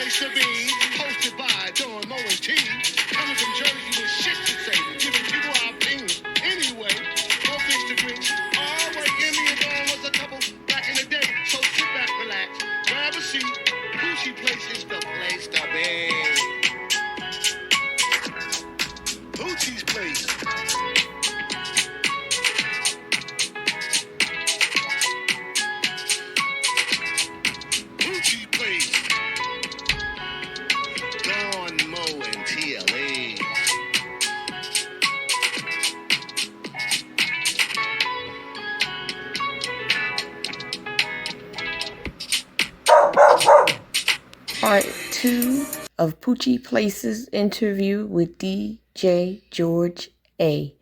place to be. Hosted by Dawn Mo and T. Coming from Jersey with shit to say. Giving people our opinions. Anyway, no disagree. All right, Emmy and Dawn was a couple back in the day. So sit back, relax, grab a seat. Poochie Place is the place to be. Poochie's Place. Poochie Place. Dawn, Mo, and TLA. Part 2 of Poochie's Place's interview with DJ George A.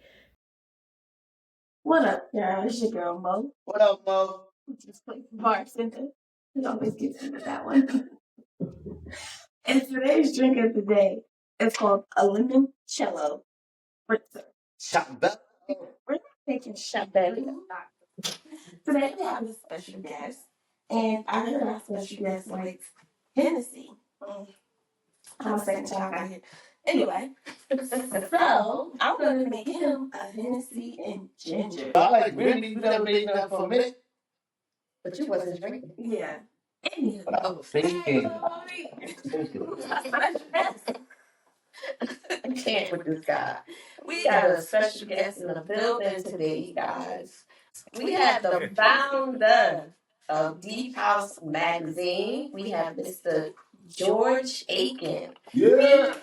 What up, y'all? It's your girl, Mo. What up, Mo? Just play bartender. We always get into that one. And today's drink of the day is called a limoncello spritzer. Shot. We're not taking shot belly. Today we have a special guest, and I heard our special guest likes Hennessy. I'm a second child out here. Anyway, so I'm gonna make him a Hennessy and ginger. I like brandy. You never made nothing for me. But you wasn't drinking. Yeah. But I was thinking. I can't with this guy. We got a special guest in the building today, guys. We have the founder of Deep House Magazine. We have Mr. George A. Yeah.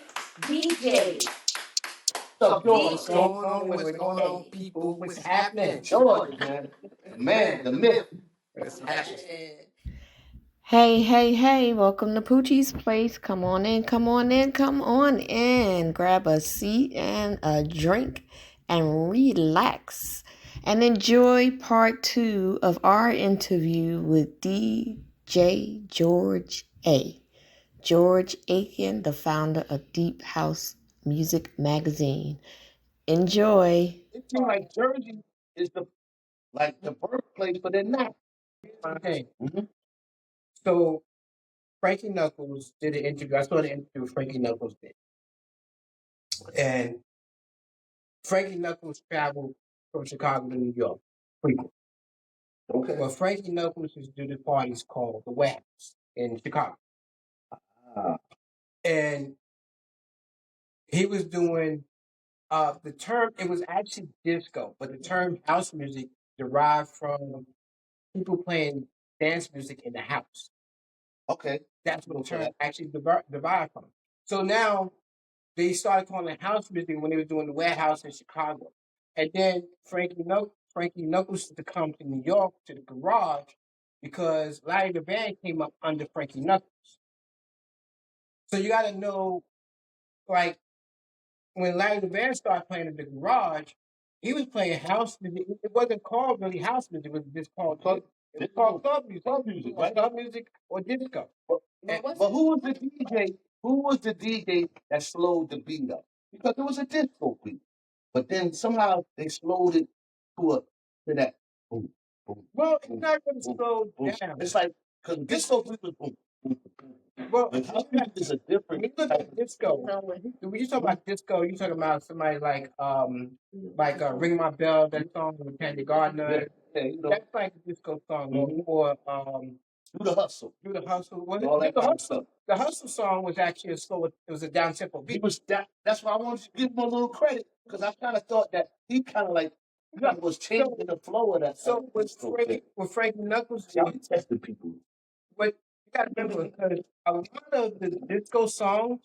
DJ. What's up, George? What's going on? What's going on, people? What's happening? George, man. Man, the myth. What's happening? Hey, welcome to Poochie's Place. Come on in. Grab a seat and a drink and relax. And enjoy part 2 of our interview with DJ George A. George Aiken, the founder of Deep House Music Magazine. Enjoy. It seems like Jersey is the birthplace, but they're not. Okay. Mhm. So Frankie Knuckles did an interview. I saw the interview Frankie Knuckles did. And Frankie Knuckles traveled from Chicago to New York frequently. Okay. Well, Frankie Knuckles used to do the parties called the Wet House in Chicago. And he was doing the term, it was actually disco, but the term house music derived from people playing dance music in the house. Okay. That's what the term actually derived from. So now they started calling it house music when they were doing the warehouse in Chicago. And then Frankie Knuckles used to come to New York to the garage because Larry the Band came up under Frankie Knuckles. So you got to know, like, when Larry the Band started playing in the garage, he was playing house music. It wasn't called really house music. It was just called club. It was called club music. Club music, right? Club music or disco. But who was the DJ? Who was the DJ that slowed the beat up? Because it was a disco beat, but then somehow they slowed it to that boom, boom. Well, it's not really boom, slowed boom. down. It's like because disco beat was boom, boom, boom. Well, And house music is a different. when you look at disco, when you talk about disco, you're talking about somebody like Ring My Bell, that song with Candy Gardner. Yeah, you know, That's like a disco song. Mhm. Or do the hustle. Do the Hustle. Was All it that the kind of Hustle? stuff. The Hustle song was actually a slow. It was a down tempo He beat. was that's why I wanted to give him a little credit because I kind of thought that he kind of was changing the flow of that. So with Frankie Knuckles, y'all testing people. but you got to remember because a lot of the disco songs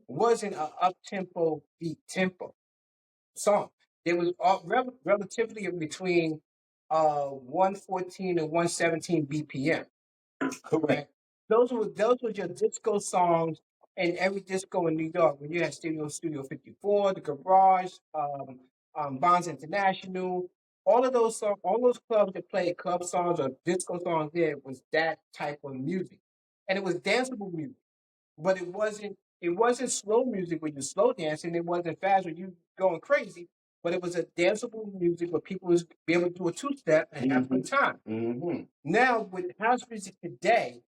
wasn't an up tempo beat tempo song. It was relatively between 114 and 117 BPM. Correct. Those were your disco songs in every disco in New York. When you had Studio 54, the Garage, Bonds International, all those clubs that played club songs or disco songs there was that type of music. And it was danceable music. But it wasn't slow music where you slow dancing, it wasn't fast where you going crazy, but it was a danceable music where people was be able to do a two-step and have a good time. Mm-hmm. Now with house music today,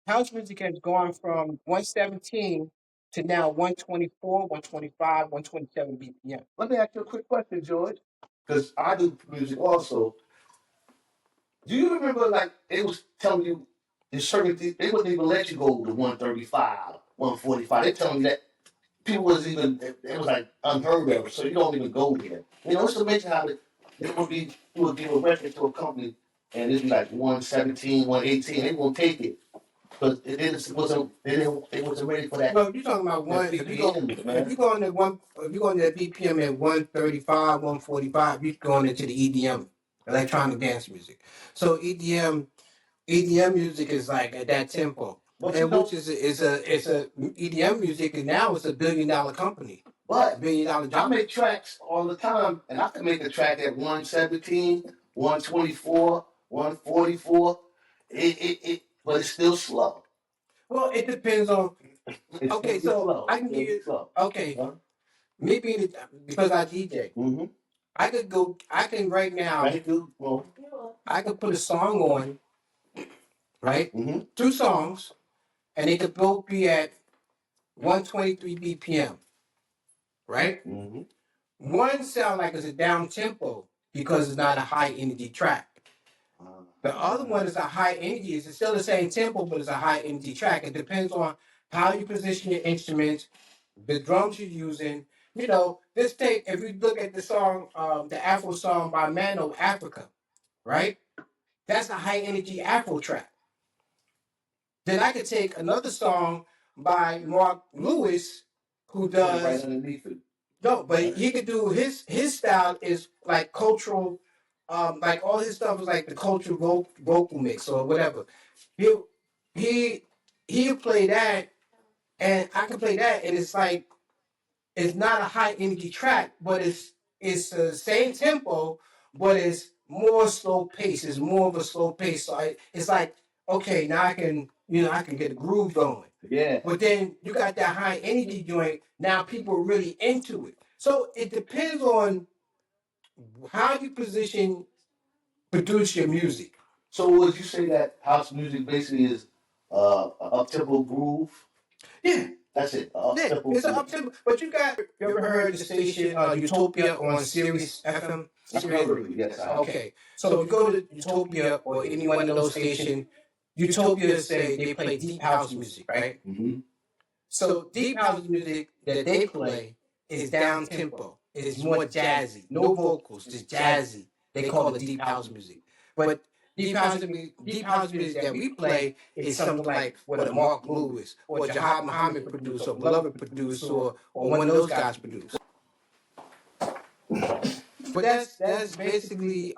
house music has gone from 117 to now 124, 125, 127 BPM. Let me ask you a quick question, George, because I do music also. Do you remember, like, it was telling you in certain things, they wouldn't even let you go to 135, 145. They telling you that people was even, it was like unheard of, so you don't even go there. You know, it's amazing how you would give a record to a company and it'd be like 117, 118, they won't take it. But it wasn't ready for that. Well, you're talking about one. If you go, if you go on the one, if you go on the BPM at 135, 145, you're going into the EDM, electronic dance music. So EDM music is like at that tempo, and which is a EDM music, and now it's $1 billion company. But $1 billion I job. make tracks all the time, and I can make a track at 117, 124, 144. But it's still slow. Well, it depends on. It's Okay, still so slow. I can give you. Slow. Okay, Huh? me being because I DJ, Mm-hmm. I could go. I can right now. Right, dude? Well, I could put a song on, right? mm-hmm. 2 songs, and they could both be at 123 BPM, right? Mm-hmm. One sound like it's a down tempo because it's not a high energy track. The other one is a high energy. It's still the same tempo, but it's a high energy track. It depends on how you position your instruments, the drums you're using. You know, this tape, if you look at the song, the Afro song by Mano, Africa, right? That's a high energy Afro track. Then I could take another song by Mark Lewis, who does right underneath it. no, but he could do his style is like cultural, like all his stuff is like the cultural vocal mix or whatever. He he he'll play that, and I can play that, and it's like it's not a high energy track, but it's the same tempo, but it's more slow pace. It's more of a slow pace. So it's like okay, now I can get a groove going. Yeah. But then you got that high energy joint. Now people are really into it. So it depends on how you produce your music. So would you say that house music basically is an up-tempo groove? Yeah. That's it. Yeah, it's an up tempo. But you ever heard the station Utopia on Sirius FM? Yes, I have. Okay. So if you go to Utopia or any one of those stations, Utopia say they play deep house music, right? Mm-hmm. So deep house music that they play is down tempo. It is more jazzy, no vocals, just jazzy. They call it deep house music. But deep house music that we play is something like what a Mark Lewis or Jahad Muhammad produced or Beloved produced or one of those guys produced. But that's basically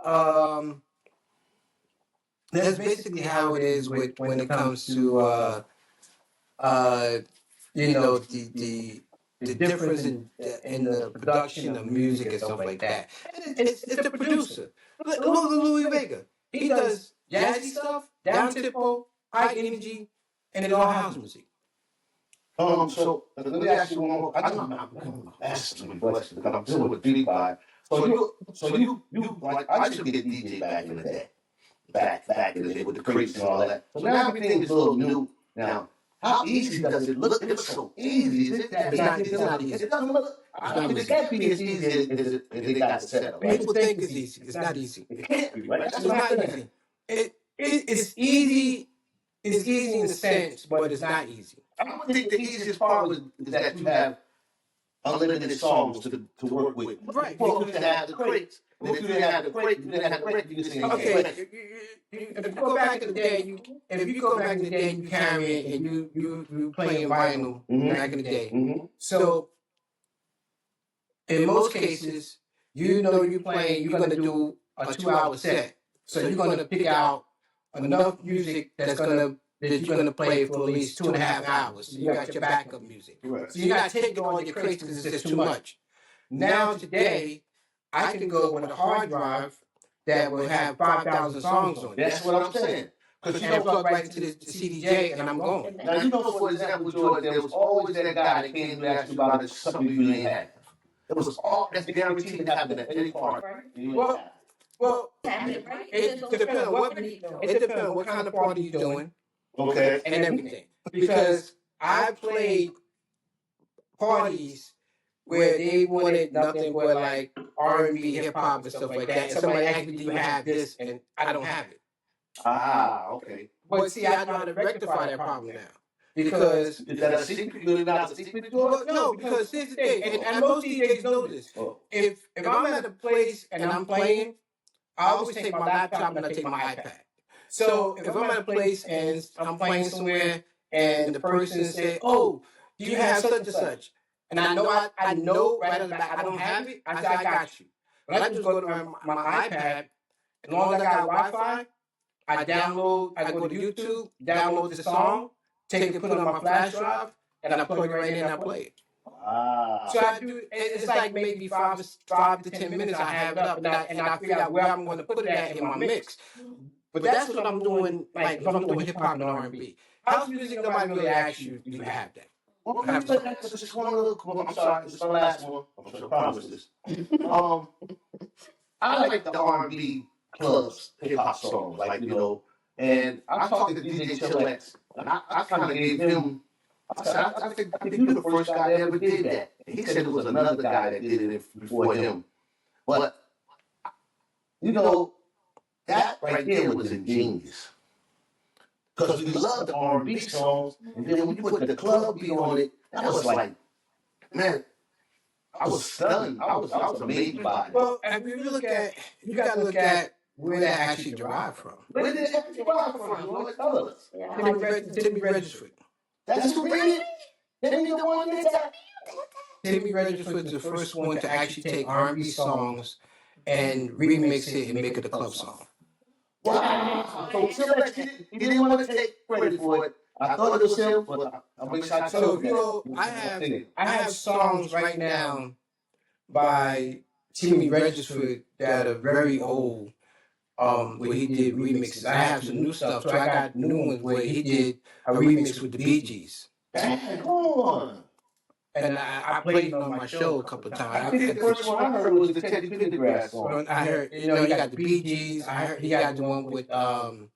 how it is with when it comes to you know the difference in the production of music and stuff like that. And it's the producer. Look at Louis Vega. He does jazzy stuff, down tempo, high energy, and it's all house music. So let me ask you one more. I'm asking some questions because I'm dealing with deep vibe. So you like I used to get DJ back in the day, back in the day with the crates and all that. So now everything is a little new now. How easy does it look? It looks so easy. Is it that It's not easy. It doesn't look. It can't be as easy as they got it set up. Right? People think it's easy. It's not easy. It can't be right. That's It's what I'm not saying. easy. It's easy. It's easy in a sense, but it's not easy. I would think the easiest part is that you have unlimited songs to work with. Right. Well, you can have the crates. And if you didn't have the crate, you didn't have the crate, you just didn't Okay, have the if you go back in the day, if you go back in the day, you carry it and you playing vinyl back in the day. Mm-hmm. So in most cases, you know you're gonna do a 2-hour set. So you're gonna pick out enough music that you're gonna play for at least 2.5 hours. So you got your backup music. Right. So you're not taking all your crates because it's just too much. Now today, I can go with a hard drive that will have 5,000 songs on it. That's what I'm saying. Because And plug right into the CDJ, and I'm going. now you know, for example, George, there was always that guy that came to ask you about something you didn't have. It was all that's guaranteed to happen at any party. Well, it depends on what kind of party you're doing. Okay. and everything. Because I played parties where they wanted nothing but like R&B, hip hop, and stuff like that. And somebody asked me, "Do you have this?" And I don't have it. Okay. But see, I know how to rectify that problem now. Because Is that a secret? You not a secret, George? well, no, because here's the thing, and most DJs know this. Oh. If I'm at a place and I'm playing, I always take my laptop and I take my iPad. So if I'm at a place and I'm playing somewhere and the person say, "Oh, do you have such and such?" And I know right on the back I don't have it. I say, "I got you." But I just go to my iPad. As long as I got Wi-Fi, I go to YouTube, download the song, take it, put it on my flash drive, and I plug it right in and I play it. So I do. It's like maybe 5 to 10 minutes. I have it up, and I figure out where I'm going to put it at in my mix. But that's what I'm doing. Like if I'm doing hip hop and R&B, house music, nobody really asks you, "Do you have that?" Well, can you take that to just one little? I'm sorry, this is the last one. I'm sure I promise this. I like the R&B clubs, hip hop songs, like And I talked to DJ TLHSoundz, and I kind of gave him. I said, I think you're the first guy that ever did that. And he said it was another guy that did it before him. But that right there was ingenious. Because we love the R&B songs, and then when you put the club beat on it, that was like, man, I was stunned. I was amazed by it. Well, if you got to look at where that actually derived from. Where did that derive from? Lord, tell us. Timmy Regisford. That's who did it? Timmy the one that did that? Timmy Regisford is the first one to actually take R&B songs and remix it and make it a club song. Wow. So he didn't want to take credit for it. I thought it was him, but I wish I told So I have songs right now by Timmy Regisford that are very old, where he did remixes. I have some new stuff, so I got new ones where he did a remix with the Bee Gees. Come on. And I played it on my show a couple of times. I think the first one I heard was the Teddy Pendergrass song. I heard, you got the Bee Gees. I heard he got the one with Elton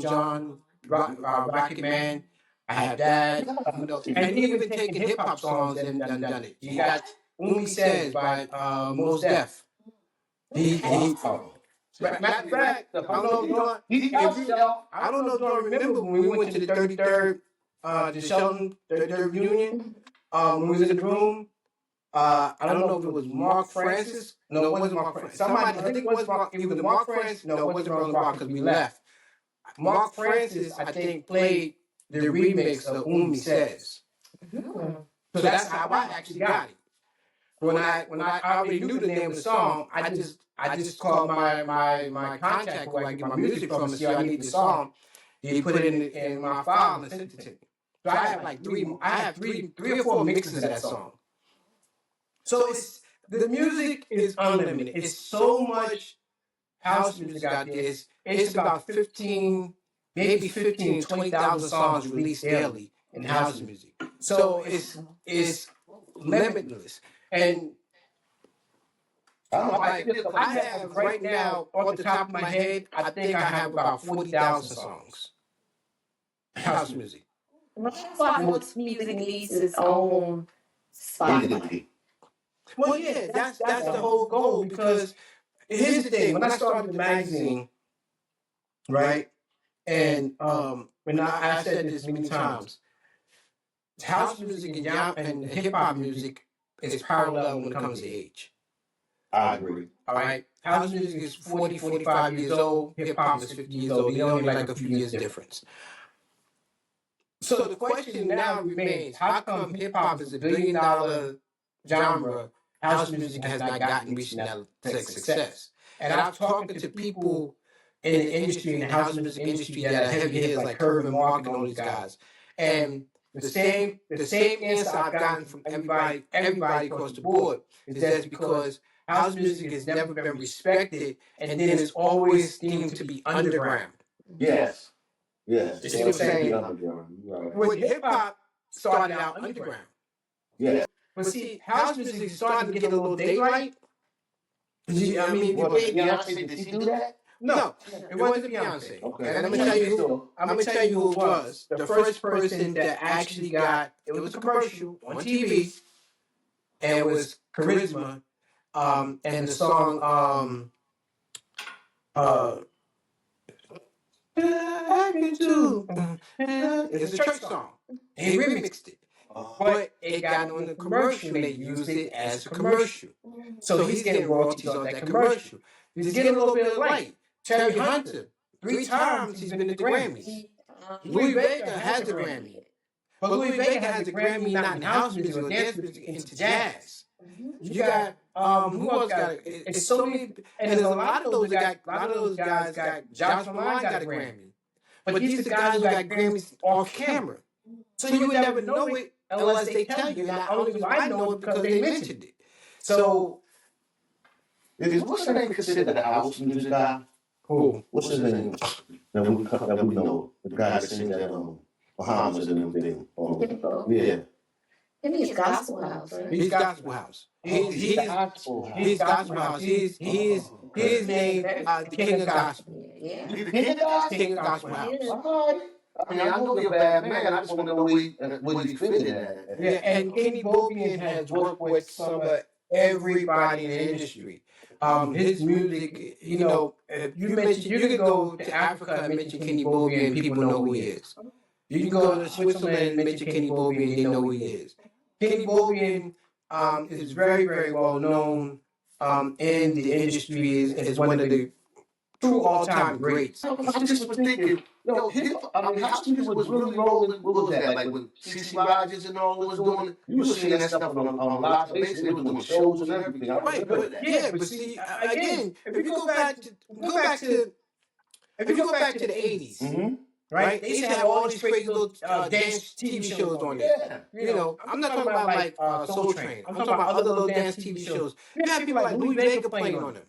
John, Rocket Man. I have that. And he even taken hip hop songs and done it. You got Umi Says by Mos Def. Matter of fact, I don't know if you remember when we went to the 33rd, the Sheldon 33rd reunion, when we was in the room. I don't know if it was Mark Francis. No, it wasn't Mark Francis. Somebody, I think it was Mark. It was Mark Francis. No, it wasn't Roland Rock because we left. Mark Francis, I think, played the remix of Umi Says. So that's how I actually got it. When I already knew the name of the song, I just called my contact where I get my music from and see I need the song. He put it in my file and sent it to me. So I have three or four mixes of that song. So the music is unlimited. It's so much house music out there. It's about 20,000 songs released daily in house music. So it's limitless. And I have right now, off the top of my head, I think I have about 40,000 songs. House music. Most music needs its own spot. Well, yeah, that's the whole goal, because here's the thing. When I started the magazine, right, and when I said this many times, house music and hip hop music is parallel when it comes to age. I agree. All right? House music is 40, 45 years old. Hip hop is 50 years old. They only like a few years difference. So the question now remains, how come hip hop is $1 billion genre, house music has not reached that success? And I'm talking to people in the industry, in the house music industry, that are heavy hitters like Curve and Mark and all these guys. And the same answer I've gotten from everybody across the board is that it's because house music has never been respected, and then it's always deemed to be underground. Yes. Yes. You see what I'm saying? When hip hop started out underground. Yeah. But see, house music is starting to get a little daylight. I mean, Beyonce, did she do that? No, it wasn't Beyonce. Okay. And I'm gonna tell you who it was. The first person that actually got it was a commercial on TV, and it was Charisma. And the song it's a church song. He remixed it. But it got on the commercial and they used it as a commercial. So he's getting royalties on that commercial. He's getting a little bit of light. Terry Hunter, 3 times he's been at the Grammys. Louis Vega has a Grammy. But Louis Vega has a Grammy not in house music or dance music, into jazz. You got who else got it? It's so many, and there's a lot of those guys got Josh Malone got a Grammy. But these are the guys who got Grammys off camera. So you would never know it unless they tell you. Not only do I know it because they mentioned it. So What's the name considered the house music guy? who? What's his name? That we know. The guy that sings that Bahamas and everything. Yeah. He's gospel house, right? He's gospel house. He's gospel house. He's named the King of Gospel. Yeah. He's the king of gospel? King of Gospel House. Alright. I mean, I know you're a bad man. I just want to know where he fit in at. Yeah, and Kenny Bobian has worked with some of everybody in the industry. His music, if you can go to Africa and mention Kenny Bobian, and people know who he is. You can go to Switzerland and mention Kenny Bobian, they know who he is. Kenny Bobian is very, very well known in the industry as one of the true all-time greats. I just was thinking, house music was really rolling. What was that? Like when CC Rogers and all was doing it? You were seeing that stuff on a lot of places. They were doing shows and everything. I Right, remember but that. yeah, but see, again, if you go back to the 80s, right? They used to have all these crazy little dance TV shows on there. Yeah. I'm not talking about like Soul Train. I'm talking about other little dance TV shows. You have people like Louis Vega playing on them.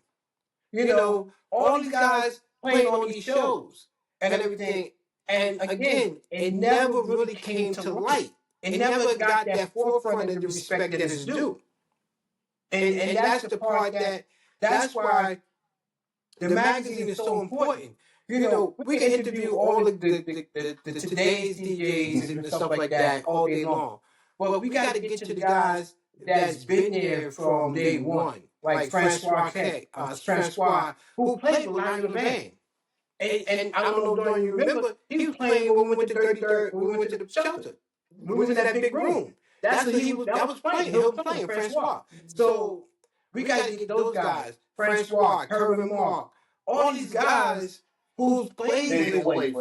All these guys playing on these shows and everything. And again, it never really came to light. It never got that forefront of the respect that it's due. And that's the part that's why the magazine is so important. We can interview all the today's DJs and stuff like that all day long. But we got to get to the guys that's been there from day one, like Francois, who played with Lion of the Band. And I don't know, don't you remember, he was playing when we went to 33rd, when we went to the shelter. We was in that big room. That was playing. He was playing, Francois. So we got to get those guys, Francois, Kerwin Mark, all these guys who played the way,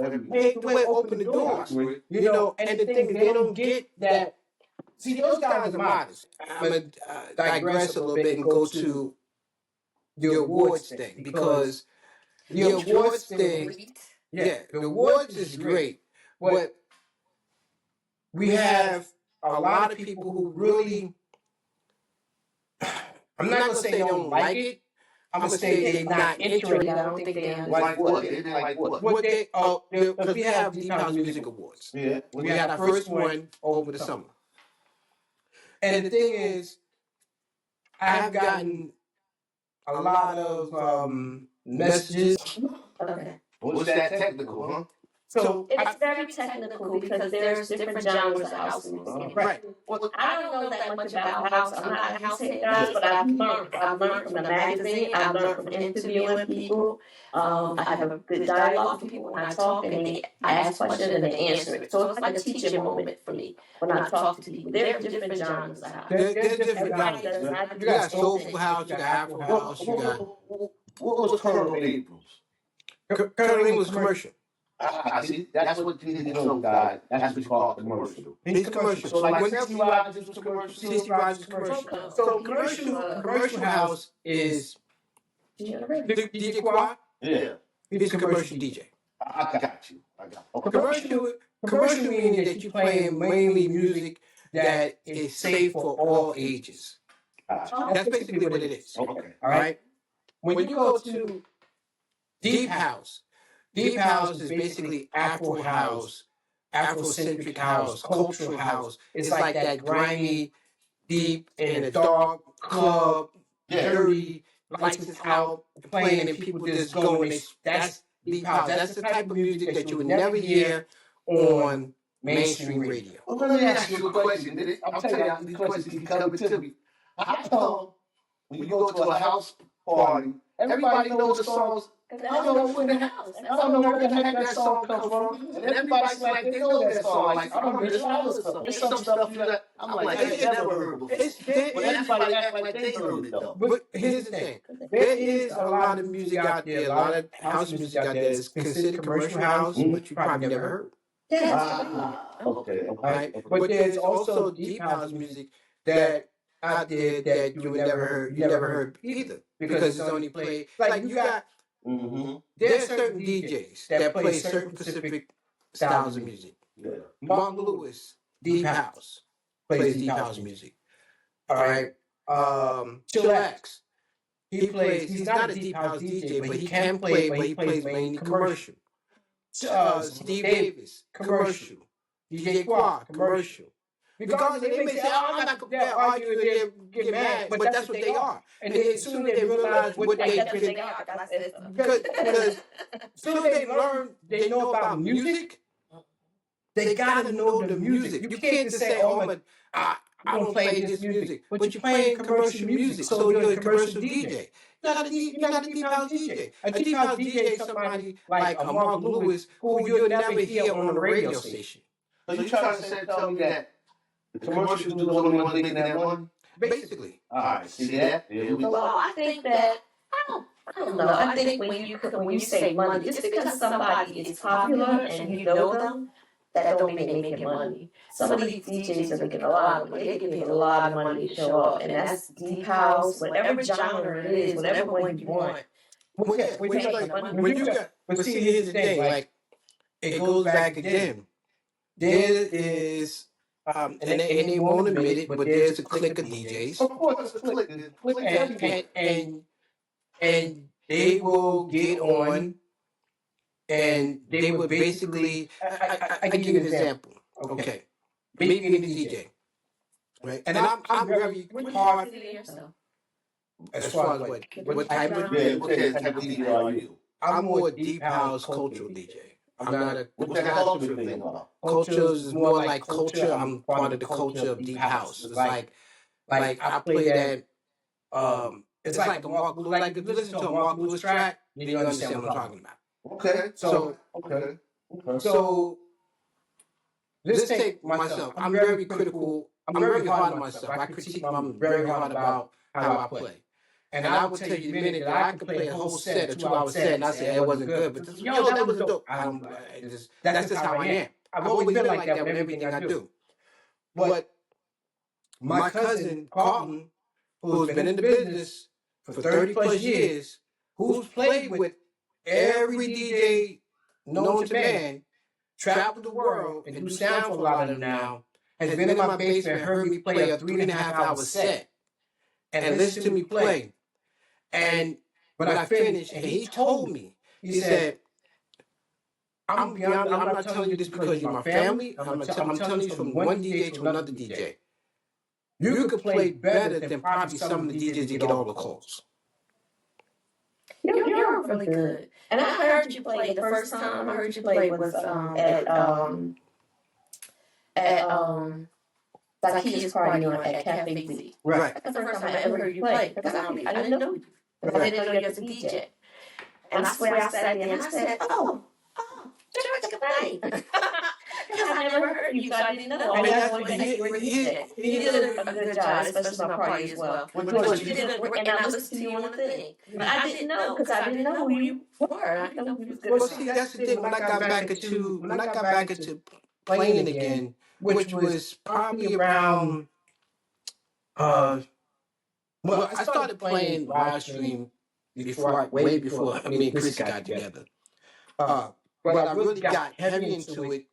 open the doors. And the thing they don't get that. See, those guys are modest. I'm going to digress a little bit and go to the awards thing, because the awards thing, the awards is great, but we have a lot of people who really, I'm not going to say they don't like it, I'm going to say they're not interested. I don't think they understand. Like what? They didn't like what? Because we have the House Music Awards. Yeah. We had our first one over the summer. And the thing is, I've gotten a lot of messages. Okay. What's that technical, huh? So It's very technical because there's different genres of house music. right. Well, I don't know that much about house. I'm not a house head guy, but I've learned. I've learned from the magazine. I've learned from interviewing people. I have a good dialogue with people when I talk, and I ask questions and they answer it. So it's like a teaching moment for me when I talk to people. There are different genres of house. There's different Everybody genres. does not You got soulful house, you got Afro house, you got. What was Colonel Abrams? Currently was commercial. I see. That's what you need to know, guy. That's what you call a commercial. He's commercial. So like when CC CC Rogers was commercial. CC Rogers commercial. So commercial house is DJ Quad. Yeah. He's a commercial DJ. I got you. Okay. Commercial meaning that you playing mainly music that is safe for all ages. That's basically what it is. Okay. All right. When you go to deep house is basically Afro house, Afrocentric house, cultural house. It's like that grimy, deep, in a dark club, dirty, lights is out, playing, and people just go and that's deep house. That's the type of music that you would never hear on mainstream radio. Well, let me ask you a question. I'll tell you, these questions keep coming to me. How come when you go to a house party, everybody knows the songs, and I don't know who in the house. I don't know where the heck that song comes from. And everybody's like, they know that song. Like, I don't hear this song. There's some stuff that I'm like, I ain't never heard before. But everybody act like they heard it, though. But here's the thing. There is a lot of music out there, a lot of house music out there that's considered commercial house, but you probably never heard. Okay. Right? But there's also deep house music that out there that you never heard either, because it's only played like you got. There's certain DJs that play certain specific styles of music. Yeah. Mark Lewis, deep house, plays deep house music. All right. Chillax, he's not a deep house DJ, but he can play, but he plays mainly commercial. Steve Davis, commercial. DJ Quad, commercial. Because they may say, I'm not going to argue and get mad, but that's what they are. And then as soon as they realize what they can, because as soon as they learn, they know about music, they got to know the music. You can't just say, I don't play this music, but you're playing commercial music, so you're a commercial DJ. You're not a deep house DJ. A deep house DJ is somebody like a Mark Lewis who you'll never hear on the radio station. So you trying to tell me that the commercial dudes only want to make that money? Basically. All right, see that? Well, I think that I don't know. I think when you say money, just because somebody is popular and you know them, that don't mean they making money. Some of these DJs are making a lot of money. They get paid a lot of money to show up, and that's deep house, whatever genre it is, whatever one you want. But see, here's the thing. Like, it goes back again. There is, and they won't admit it, but there's a clique of DJs. Of course, it's a clique. And they will get on, and they will basically. I can give you an example. Okay, maybe a DJ, right? And I'm very hard as far as what type of DJ are you? I'm more a deep house cultural DJ. I'm not a What's that culture thing about? Culture is more like culture. I'm part of the culture of deep house. It's like I play that. It's like a Mark Lewis. Like if you listen to a Mark Lewis track, then you understand what I'm talking about. Okay. So let's take myself. I'm very critical. I'm very hard on myself. I critique. I'm very hard about how I play. And I will tell you the minute that I could play a whole set, a 2-hour set, and I say it wasn't good, but that was dope. That's just how I am. I've always been like that with everything I do. But my cousin Carlton, who's been in the business for 30 plus years, who's played with every DJ known to man, traveled the world, and do sound for a lot of them now, has been in my basement and heard me play a 3.5-hour set and listen to me play. And when I finished, and he told me, he said, I'm not telling you this because you're my family. I'm telling you from one DJ to another DJ. You could play better than probably some of the DJs that get all the calls. You're really good. And I heard you play the first time I heard you play was at Zakia's party at Cafe Z. Right. That's the first time I ever heard you play because I didn't know you. I didn't know you as a DJ. And I swear I sat there and I said, oh, George can play. Because I never heard you, so I didn't know. And I wanted to say you were a DJ. You did a good job, especially my party as well. But you did and I listened to you on the thing. But I didn't know because I didn't know who you were. I didn't know who you was good. Well, see, that's the thing. When I got back into playing again, which was probably around. Well, I started playing live stream way before me and Chris got together. But I really got heavy into it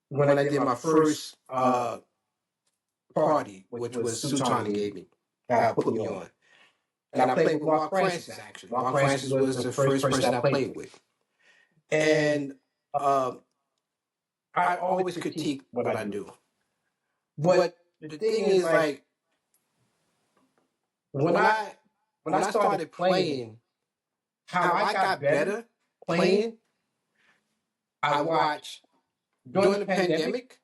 when I did my first party, which was Sultan gave me, put me on. And I played with Mark Francis, actually. Mark Francis was the first person I played with. And I always critique what I do. But the thing is, like, when I started playing, how I got better playing, I watched during the pandemic.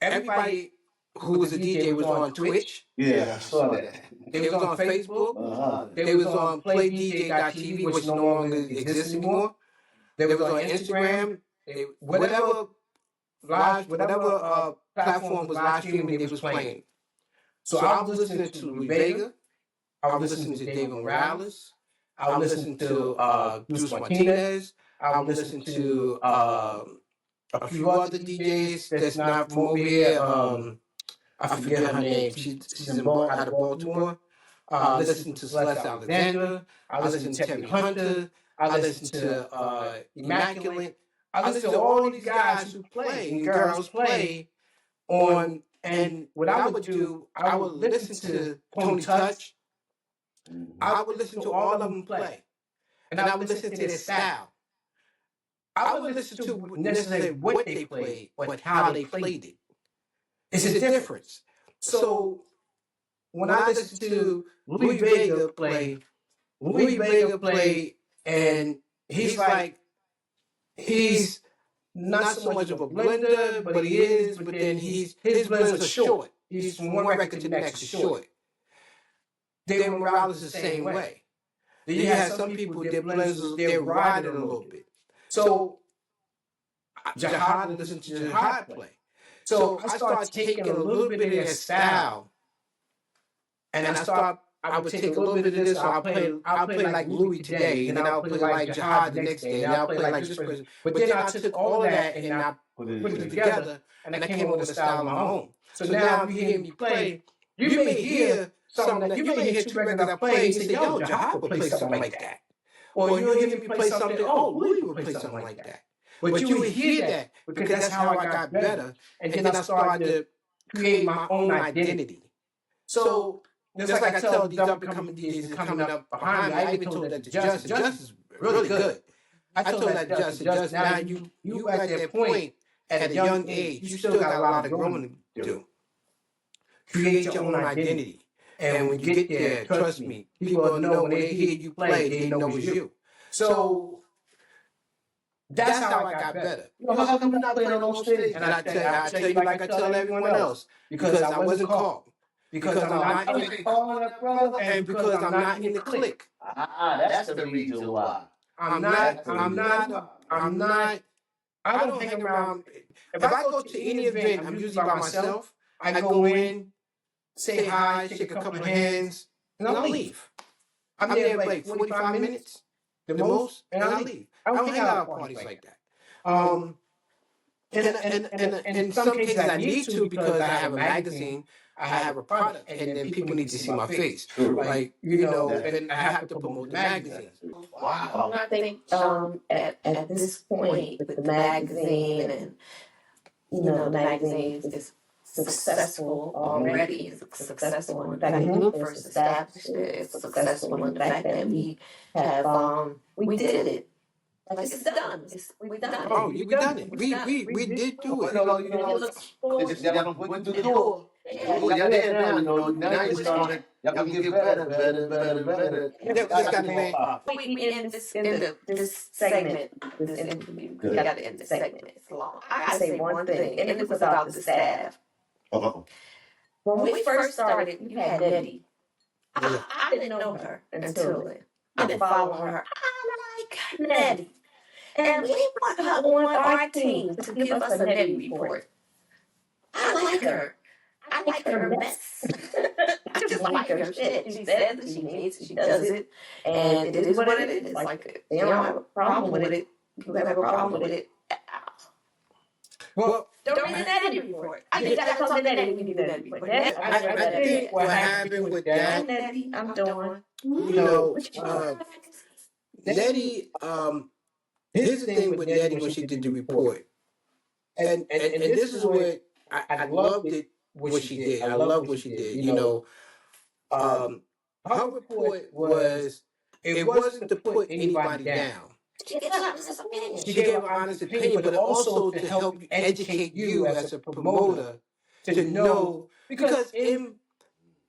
Everybody who was a DJ was on Twitch. Yeah, I saw that. They was on Facebook. They was on playdj.tv, which no longer exists anymore. They was on Instagram. Whatever platform was live streaming, they was playing. So I was listening to Louis Vega. I was listening to David Morales. I was listening to Bruce Martinez. I was listening to a few other DJs that's not from over here. I forget her name. She's out of Baltimore. I listened to Celeste Alexander. I listened to Terry Hunter. I listened to Immaculate. I listened to all these guys who play and girls play on. And what I would do, I would listen to Tony Touch. I would listen to all of them play, and I would listen to their style. I would listen to necessarily what they played, but how they played it. It's a difference. So when I listen to Louis Vega play, and he's not so much of a blender, but he is. But then his blends are short. He's from one record to the next is short. David Morales is the same way. Then you have some people, their blends, they're riding a little bit. So Jihad, listen to Jihad play. So I started taking a little bit of their style, and I would take a little bit of this. So I'll play like Louis today, and then I'll play like Jihad the next day, and I'll play like this person. But then I took all of that and I put it together, and I came up with a style of my own. So now if you hear me play, you may hear something that you may hear two records I play and say, "Yo, Jihad would play something like that," or you'll hear me play something. "Oh, Louis would play something like that." But you would hear that because that's how I got better, and then I started to create my own identity. So just like I tell these up-and-coming DJs coming up behind me, I even told that to Justin. Justin's really good. I told that to Justin, now you at that point at a young age, you still got a lot of growing to do. Create your own identity. And when you get there, trust me, people will know when they hear you play, they know it's you. So that's how I got better. You know, how come you're not playing on those stages? And I tell you like I tell everyone else, because I wasn't called. Because I'm not in the, and because I'm not in the clique. That's the reason why. I don't hang around. If I go to any event, I'm usually by myself. I go in, say hi, shake a couple of hands, and I'll leave. I'm there like 45 minutes, the most, and I'll leave. I don't hang out at parties like that. And in some cases I need to because I have a magazine, I have a product, and then people need to see my face. Like, and I have to promote the magazine. Wow. I think at this point with the magazine and the magazine is successful already. It's successful in fact when we first established it. It's successful in fact that we have we did it. Like it's done. We've done it. Oh, we done it. We did do it. Went through the door. Y'all there now, now you started. Y'all can get better. This segment, this interview, we got to end this segment. It's long. I gotta say one thing, and it was about the staff. When we first started, you had Nettie. I didn't know her until then. I've been following her. I like Nettie. And we want her on our team to give us a Nettie report. I like her. I like her mess. I just like her shit. She says it, she means it, she does it. And it is what it is. Like, they don't have a problem with it. People have a problem with it. Well, don't need a Nettie report. I think that's something that we need a Nettie report. I think what happened with that, Nettie, I'm doing. Nettie, here's the thing with Nettie when she did the report. And this is what I loved it, what she did. I love what she did. Her report was, it wasn't to put anybody down. She gave an honest opinion, but also to help educate you as a promoter to know, because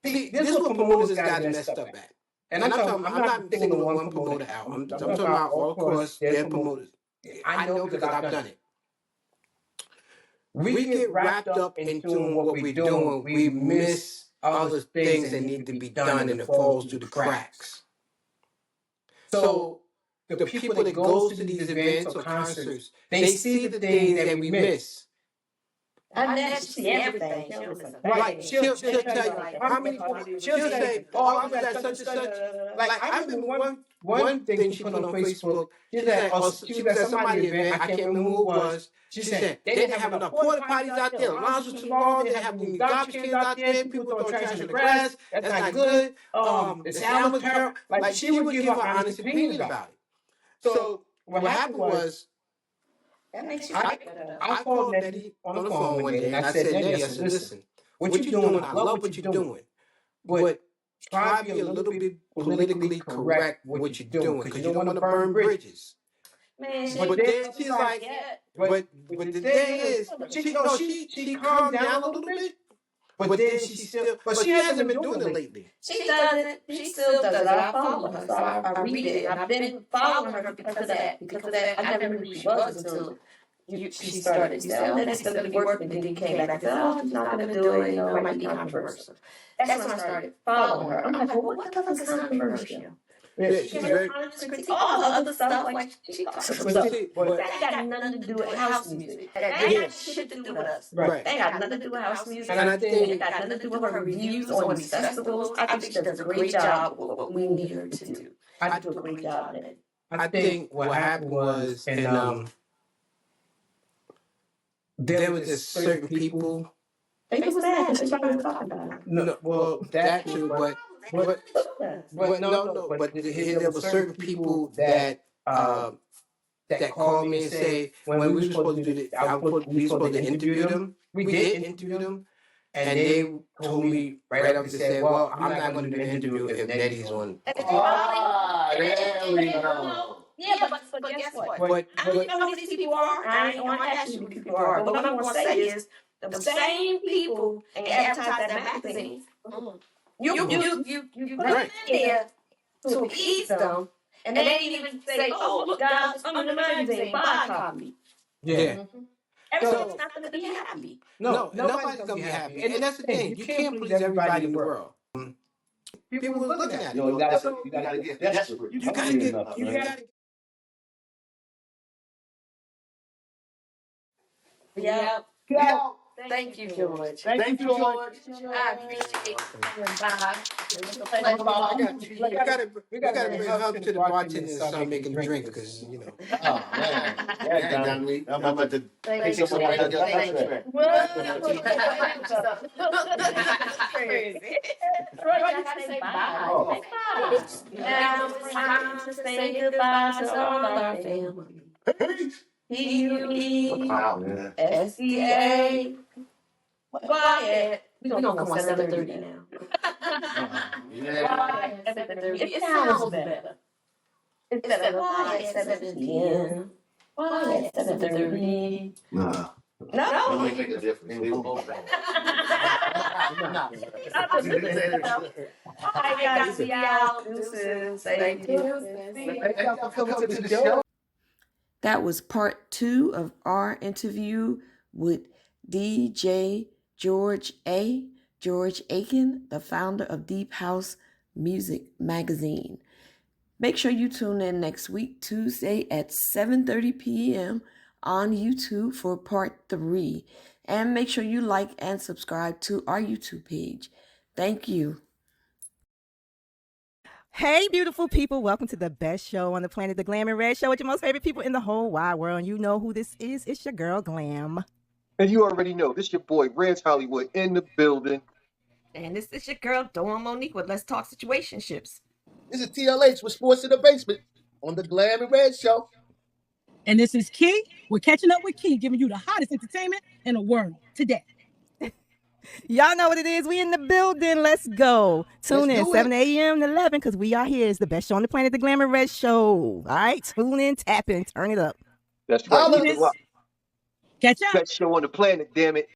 See, this is what promoters got it messed up at. And I'm not thinking of one promoter out. I'm talking about all across their promoters. I know because I've done it. We get wrapped up into what we're doing. We miss other things that need to be done and it falls through the cracks. So the people that goes to these events or concerts, they see the things that we miss. I never see everything. Right. She'll tell you how many. She'll say, "Oh, I was at such and such." Like I remember one thing she put on Facebook. She said, she was at somebody's event. I can't remember who it was. She said they didn't have enough porta potties out there. The lines was too long. They didn't have any garbage cans out there. People throwing trash in the grass. That's not good. The sound was terrible. Like she would give her honest opinion about it. So what happened was. I called Nettie on the phone one day and I said, Nettie, I said, listen, what you doing, I love what you're doing, but try to be a little bit politically correct what you're doing because you don't want to burn bridges. Man, but then she's like, but the thing is, she calmed down a little bit, but then she hasn't been doing it lately. She does it. She still does it. I follow her, so I read it. And I've been following her because of that. I never knew who she was until she started. You said, oh, that's still going to be working. And then you came back and said, oh, she's not going to do it. It might be controversial. That's when I started following her. I'm like, well, what the fuck is controversial? Yeah, she's very. All the other stuff, like she talks about. That got nothing to do with house music. That ain't got shit to do with us. Right. That got nothing to do with house music. And I think it got nothing to do with her reviews on these festivals. I think she does a great job with what we need her to do. I do a great job in it. I think what happened was, and there was just certain people. It was bad. That's why we were talking about it. No, well, that too, but there were certain people that called me and say when we were supposed to do this, we were supposed to interview them. We did interview them, and they told me right up and said, "Well, I'm not going to do the interview if Nettie's on." There we go. Yeah, but guess what? I don't know who these people are. I ain't want to ask you who these people are. But what I'm going to say is, the same people and advertise that magazine. You put it in there to appease them, and they didn't even say, "Oh, look, guys, I'm in the magazine. Buy a copy." Yeah. Everybody's not going to be happy. No, nobody's going to be happy. And that's the thing. You can't please everybody in the world. People will look at you. You gotta get desperate. You gotta get. Yeah. Yeah. Thank you, George. Thank you, George. I appreciate you. Bye. We gotta bring help to the bartender and start making drinks because you know. Oh man, yeah, done me. I'm about to take some right out there. Crazy. I gotta say bye. Now it's time to say goodbye to all our family. PUESCA. Quiet. We're going to go on 7:30 now. Yeah. 7:30. It sounds better. It's better. Quiet 7:10. Quiet 7:30. No. No. It make a difference. They will both back. I got to see y'all. Deuces. Thank you. Thank y'all for coming to the show. That was part 2 of our interview with DJ George A. the founder of Deep House Music Magazine. Make sure you tune in next week, Tuesday at 7:30 p.m. on YouTube for part 3. And make sure you like and subscribe to our YouTube page. Thank you. Hey, beautiful people. Welcome to the best show on the planet, the Glam and Red Show with your most favorite people in the whole wide world. And you know who this is. It's your girl, Glam. And you already know, this your boy, Reds Hollywood, in the building. And this is your girl, Dawn Monique with Let's Talk Situationships. This is TLH with Sports in the Basement on the Glam and Red Show. And this is Key. We're catching up with Key, giving you the hottest entertainment in the world today. Y'all know what it is. We in the building. Let's go. Tune in 7 a.m. to 11 because we are here. It's the best show on the planet, the Glam and Red Show. All right, tune in, tap in, turn it up. That's right. Catch up. Best show on the planet, damn it.